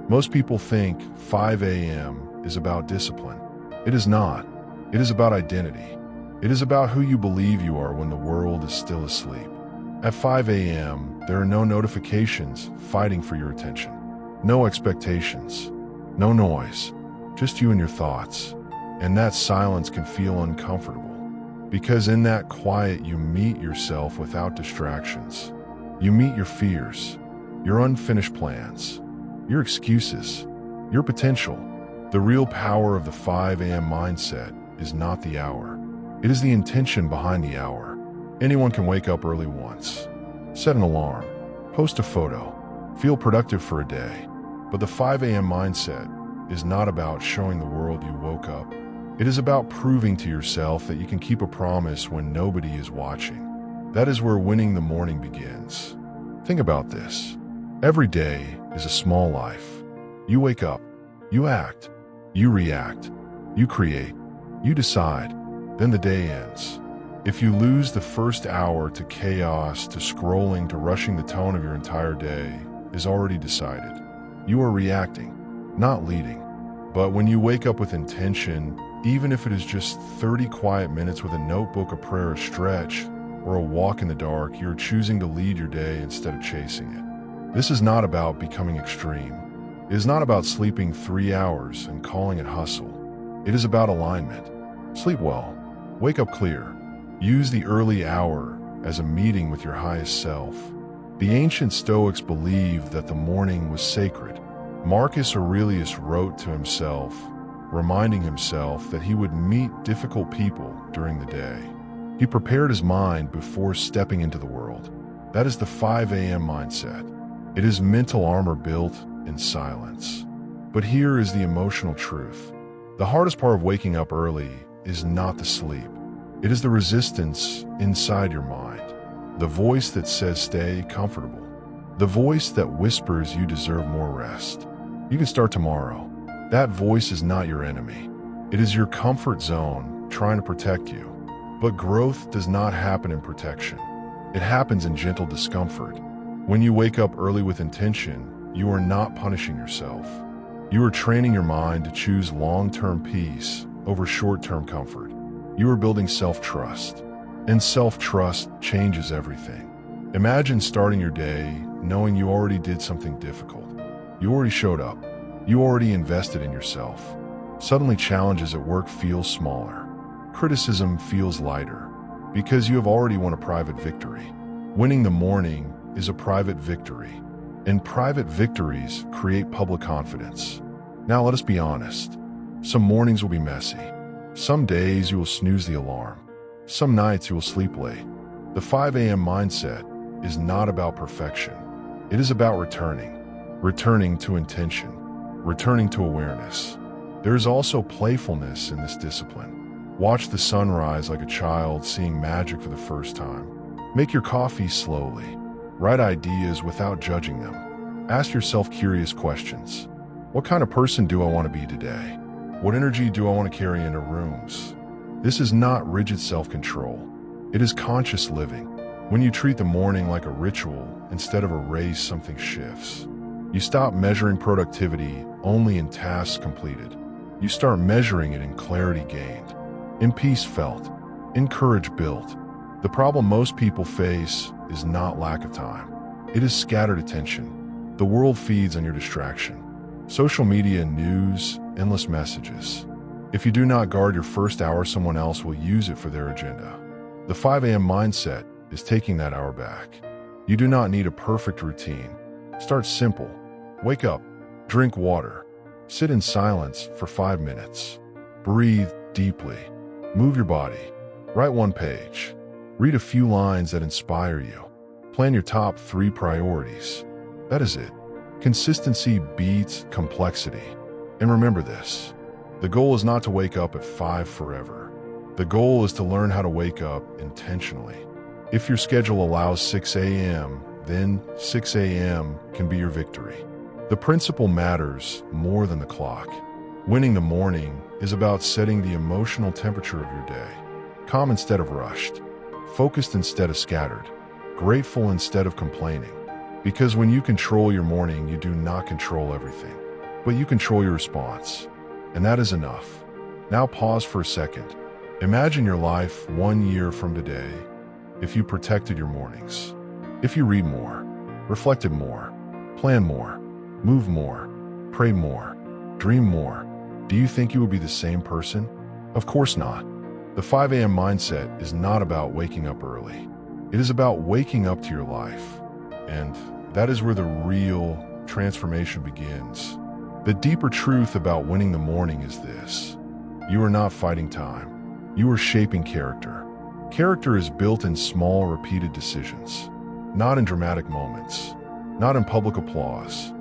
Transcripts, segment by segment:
Most people think 5 a.m. is about discipline. It is not. It is about identity. It is about who you believe you are when the world is still asleep. At 5 a.m., there are no notifications fighting for your attention. No expectations. No noise. Just you and your thoughts. And that silence can feel uncomfortable. Because in that quiet, you meet yourself without distractions. You meet your fears, your unfinished plans, your excuses, your potential. The real power of the 5 a.m. mindset is not the hour. It is the intention behind the hour. Anyone can wake up early once, set an alarm, post a photo, feel productive for a day. But the 5 a.m. mindset is not about showing the world you woke up. It is about proving to yourself that you can keep a promise when nobody is watching. That is where winning the morning begins. Think about this. Every day is a small life. You wake up, you act, you react, you create, you decide, then the day ends. If you lose the first hour to chaos, to scrolling, to rushing, the tone of your entire day is already decided. You are reacting, not leading. But when you wake up with intention, even if it is just 30 quiet minutes with a notebook, a prayer, a stretch, or a walk in the dark, you're choosing to lead your day instead of chasing it. This is not about becoming extreme. It is not about sleeping 3 hours and calling it hustle. It is about alignment. Sleep well. Wake up clear. Use the early hour as a meeting with your highest self. The ancient Stoics believed that the morning was sacred. Marcus Aurelius wrote to himself, reminding himself that he would meet difficult people during the day. He prepared his mind before stepping into the world. That is the 5 a.m. mindset. It is mental armor built in silence. But here is the emotional truth. The hardest part of waking up early is not the sleep. It is the resistance inside your mind. The voice that says stay comfortable. The voice that whispers you deserve more rest. You can start tomorrow. That voice is not your enemy. It is your comfort zone trying to protect you. But growth does not happen in protection. It happens in gentle discomfort. When you wake up early with intention, you are not punishing yourself. You are training your mind to choose long-term peace over short-term comfort. You are building self-trust. And self-trust changes everything. Imagine starting your day knowing you already did something difficult. You already showed up. You already invested in yourself. Suddenly challenges at work feel smaller. Criticism feels lighter because you have already won a private victory. Winning the morning is a private victory, and private victories create public confidence. Now let us be honest. Some mornings will be messy. Some days you will snooze the alarm. Some nights you will sleep late. The 5 a.m. mindset is not about perfection. It is about returning to intention. Returning to awareness. There is also playfulness in this discipline. Watch the sunrise like a child seeing magic for the first time. Make your coffee slowly. Write ideas without judging them. Ask yourself curious questions. What kind of person do I want to be today? What energy do I want to carry into rooms? This is not rigid self-control. It is conscious living. When you treat the morning like a ritual instead of a race, something shifts. You stop measuring productivity only in tasks completed. You start measuring it in clarity gained, in peace felt, in courage built. The problem most people face is not lack of time. It is scattered attention. The world feeds on your distraction. Social media, news, endless messages. If you do not guard your first hour, someone else will use it for their agenda. The 5 a.m. mindset is taking that hour back. You do not need a perfect routine. Start simple. Wake up, drink water, sit in silence for 5 minutes. Breathe deeply. Move your body. Write 1 page. Read a few lines that inspire you. Plan your top 3 priorities. That is it. Consistency beats complexity. And remember this. The goal is not to wake up at 5 forever. The goal is to learn how to wake up intentionally. If your schedule allows 6 a.m., then 6 a.m. can be your victory. The principle matters more than the clock. Winning the morning is about setting the emotional temperature of your day. Calm instead of rushed. Focused instead of scattered. Grateful instead of complaining. Because when you control your morning, you do not control everything. but you control your response, and that is enough. Now pause for a second. Imagine your life 1 year from today. If you protected your mornings, if you read more, reflected more, plan more, move more, pray more, dream more, do you think you would be the same person? Of course not. The 5 a.m. mindset is not about waking up early. It is about waking up to your life. And that is where the real transformation begins. The deeper truth about winning the morning is this: you are not fighting time. You are shaping character. Character is built in small, repeated decisions, not in dramatic moments, not in public applause,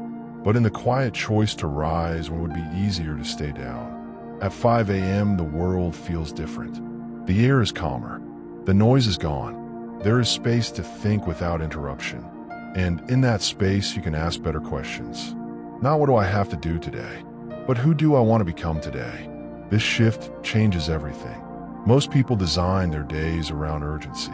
but in the quiet choice to rise when it would be easier to stay down. At 5 a.m., the world feels different. The air is calmer. The noise is gone. There is space to think without interruption. And in that space, you can ask better questions. Not what do I have to do today, but who do I want to become today? This shift changes everything. Most people design their days around urgency,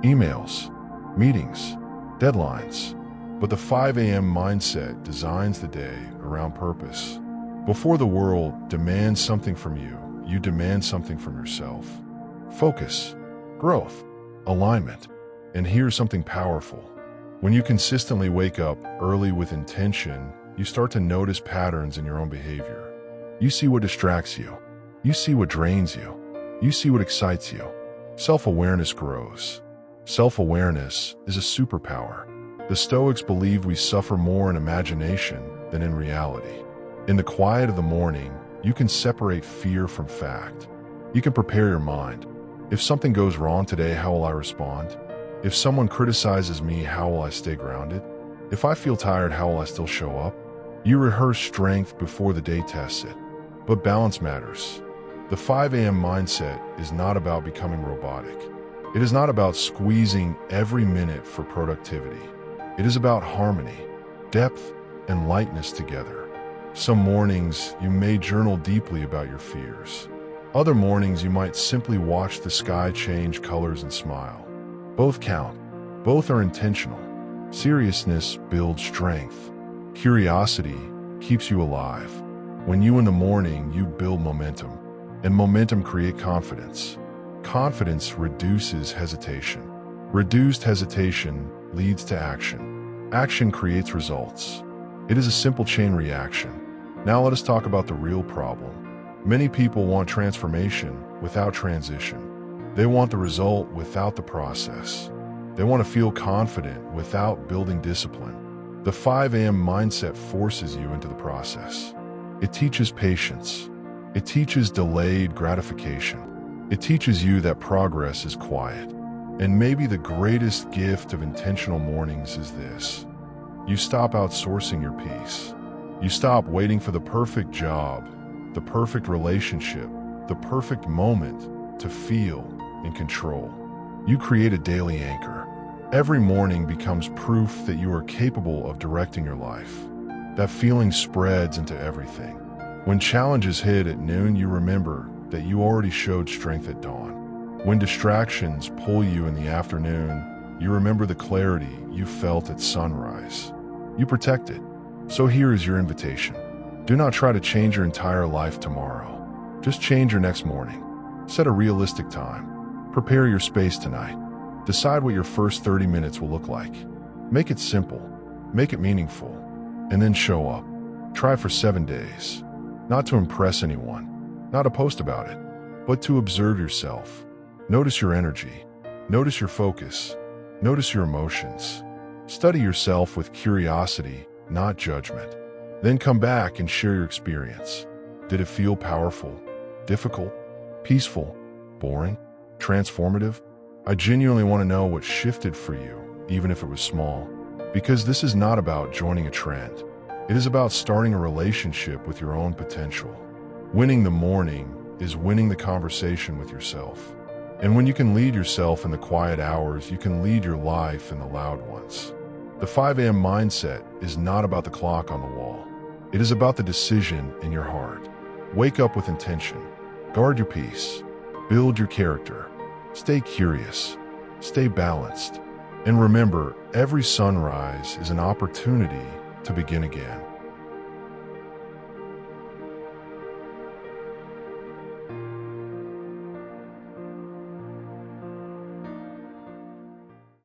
emails, meetings, deadlines. But the 5 a.m. mindset designs the day around purpose. Before the world demands something from you, you demand something from yourself. Focus, growth, alignment. And here's something powerful. When you consistently wake up early with intention, you start to notice patterns in your own behavior. You see what distracts you. You see what drains you. You see what excites you. Self-awareness grows. Self-awareness is a superpower. The Stoics believed we suffer more in imagination than in reality. In the quiet of the morning, you can separate fear from fact. You can prepare your mind. If something goes wrong today, how will I respond? If someone criticizes me, how will I stay grounded? If I feel tired, how will I still show up? You rehearse strength before the day tests it. But balance matters. The 5 a.m. mindset is not about becoming robotic. It is not about squeezing every minute for productivity. It is about harmony, depth, and lightness together. Some mornings, you may journal deeply about your fears. Other mornings, you might simply watch the sky change colors and smile. Both count. Both are intentional. Seriousness builds strength. Curiosity keeps you alive. When you in the morning, you build momentum. And momentum creates confidence. Confidence reduces hesitation. Reduced hesitation leads to action. Action creates results. It is a simple chain reaction. Now let us talk about the real problem. Many people want transformation without transition. They want the result without the process. They want to feel confident without building discipline. The 5 a.m. mindset forces you into the process. It teaches patience. It teaches delayed gratification. It teaches you that progress is quiet. And maybe the greatest gift of intentional mornings is this: you stop outsourcing your peace. You stop waiting for the perfect job, the perfect relationship, the perfect moment to feel in control. You create a daily anchor. Every morning becomes proof that you are capable of directing your life. That feeling spreads into everything. When challenges hit at noon, you remember that you already showed strength at dawn. When distractions pull you in the afternoon, you remember the clarity you felt at sunrise. You protect it. So here is your invitation. Do not try to change your entire life tomorrow. Just change your next morning. Set a realistic time. Prepare your space tonight. Decide what your first 30 minutes will look like. Make it simple. Make it meaningful. And then show up. Try for 7 days. Not to impress anyone, not to post about it, but to observe yourself. Notice your energy. Notice your focus. Notice your emotions. Study yourself with curiosity, not judgment. Then come back and share your experience. Did it feel powerful, difficult, peaceful, boring, transformative? I genuinely want to know what shifted for you, even if it was small. Because this is not about joining a trend. It is about starting a relationship with your own potential. Winning the morning is winning the conversation with yourself. And when you can lead yourself in the quiet hours, you can lead your life in the loud ones. The 5 a.m. mindset is not about the clock on the wall. It is about the decision in your heart. Wake up with intention. Guard your peace. Build your character. Stay curious. Stay balanced. And remember, every sunrise is an opportunity to begin again.